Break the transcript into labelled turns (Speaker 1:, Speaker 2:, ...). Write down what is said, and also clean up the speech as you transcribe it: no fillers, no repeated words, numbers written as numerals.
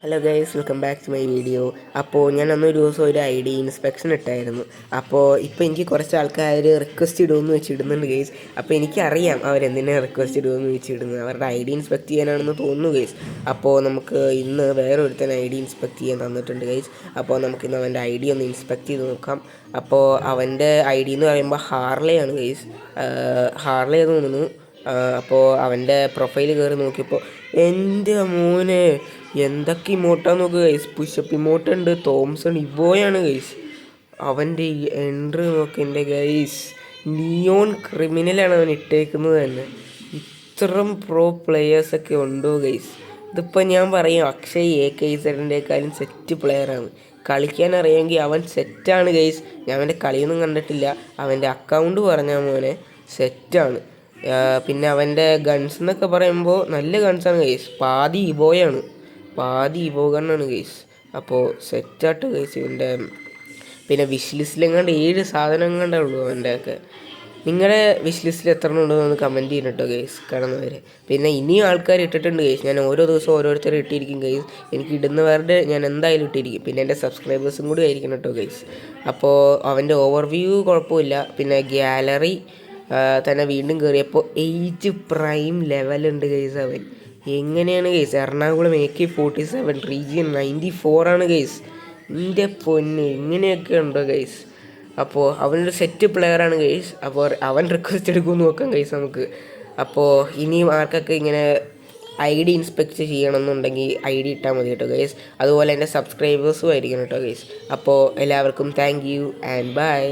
Speaker 1: Hello guys, welcome back to my video. അപ്പോൾ ഞാൻ അന്നൊരു ദിവസം ഒരു ഐ ഡി ഇൻസ്പെക്ഷൻ ഇട്ടായിരുന്നു. അപ്പോൾ ഇപ്പോൾ എനിക്ക് കുറച്ച് ആൾക്കാർ റിക്വസ്റ്റ് ഇടുമെന്ന് വെച്ചിടുന്നുണ്ട് ഗൈസ്. അപ്പോൾ എനിക്കറിയാം അവരെന്തിനാണ് റിക്വസ്റ്റ് ഇടുമെന്ന് വെച്ചിടുന്നത്. അവരുടെ ഐ ഡി ഇൻസ്പെക്ട് ചെയ്യാനാണെന്ന് തോന്നുന്നു ഗൈസ്. അപ്പോൾ നമുക്ക് ഇന്ന് വേറെ ഒരുത്തൻ ഐ ഡി ഇൻസ്പെക്ട് ചെയ്യാൻ തന്നിട്ടുണ്ട് ഗൈസ്. അപ്പോൾ നമുക്കിന്ന് അവൻ്റെ ഐ ഡി ഒന്ന് ഇൻസ്പെക്ട് ചെയ്ത് നോക്കാം. അപ്പോൾ അവൻ്റെ ഐ ഡി എന്ന് പറയുമ്പോൾ ഹാർലെയാണ് ഗൈസ്. ഹാർലെ തോന്നുന്നു. അപ്പോൾ അവൻ്റെ പ്രൊഫൈൽ കയറി നോക്കിയപ്പോൾ എൻ്റെ മോനെ എന്തൊക്കെ ഇമോട്ടാന്ന് നോക്കുക ഗൈസ്. പുഷപ്പ് ഇമോട്ട് ഉണ്ട്, തോംസൺ ഇവോയാണ് ഗൈസ്. അവൻ്റെ ഈ എൻട്രി നോക്കി എൻ്റെ ഗൈസ്. നിയോൺ ക്രിമിനലാണ് അവൻ ഇട്ടേക്കുന്നത് തന്നെ. ഇത്രയും പ്രോ പ്ലെയേഴ്സൊക്കെ ഉണ്ടോ ഗൈസ്. ഇതിപ്പോൾ ഞാൻ പറയും അക്ഷയ് AK7-ൻ്റെക്കാളും സെറ്റ് പ്ലെയറാണ്. കളിക്കാൻ അറിയാമെങ്കിൽ അവൻ സെറ്റാണ് ഗൈസ്. ഞാൻ അവൻ്റെ കളിയൊന്നും കണ്ടിട്ടില്ല. അവൻ്റെ അക്കൗണ്ട് പറഞ്ഞാൽ മോനെ സെറ്റാണ്. പിന്നെ അവൻ്റെ ഗൺസ് എന്നൊക്കെ പറയുമ്പോൾ നല്ല ഗൺസാണ് ഗൈസ്. പാതി ഇവോ ഗണ്ണാണ് ഗൈസ്. അപ്പോൾ സെറ്റായിട്ട് ഗൈസ് ഇവൻ്റെ. പിന്നെ വിഷ് ലിസ്റ്റിലെങ്ങാണ്ട് 7 സാധനം എങ്ങാണ്ടേ ഉള്ളൂ അവൻ്റെ ഒക്കെ. നിങ്ങളുടെ വിഷ് ലിസ്റ്റിൽ എത്ര ഉണ്ടെന്ന് ഒന്ന് കമൻറ്റ് ചെയ്യണം കേട്ടോ ഗൈസ്, കാണുന്നവർ. പിന്നെ ഇനിയും ആൾക്കാർ ഇട്ടിട്ടുണ്ട് ഗൈസ്. ഞാൻ ഓരോ ദിവസവും ഓരോരുത്തരും ഇട്ടിരിക്കും ഗൈസ്. എനിക്ക് ഇടുന്നവരുടെ ഞാൻ എന്തായാലും ഇട്ടിരിക്കും. പിന്നെ എൻ്റെ സബ്സ്ക്രൈബേഴ്സും കൂടി ആയിരിക്കണം കേട്ടോ ഗൈസ്. അപ്പോൾ അവൻ്റെ ഓവർവ്യൂ കുഴപ്പമില്ല. പിന്നെ ഗ്യാലറി തന്നെ വീണ്ടും കയറിയപ്പോൾ 8 പ്രൈം ലെവലുണ്ട് ഗൈസ്. അവൻ എങ്ങനെയാണ് ഗൈസ്? എറണാകുളം AK-47 റീജിയൻ 94 ആണ് ഗൈസ്. എൻ്റെ പൊന്ന്, ഇങ്ങനെയൊക്കെ ഉണ്ടോ ഗൈസ്? അപ്പോൾ അവനൊരു സെറ്റ് പ്ലെയറാണ് ഗൈസ്. അപ്പോൾ അവൻ റിക്വസ്റ്റ് എടുക്കുമെന്ന് നോക്കാം ഗൈസ് നമുക്ക്. അപ്പോൾ ഇനിയും ആർക്കൊക്കെ ഇങ്ങനെ ഐ ഡി ഇൻസ്പെക്ട് ചെയ്യണമെന്നുണ്ടെങ്കിൽ ID ഇട്ടാൽ മതി കേട്ടോ ഗൈസ്. അതുപോലെ എൻ്റെ സബ്സ്ക്രൈബേഴ്സും ആയിരിക്കണം കേട്ടോ ഗൈസ്. അപ്പോൾ എല്ലാവർക്കും താങ്ക് യു ആൻഡ് ബൈ.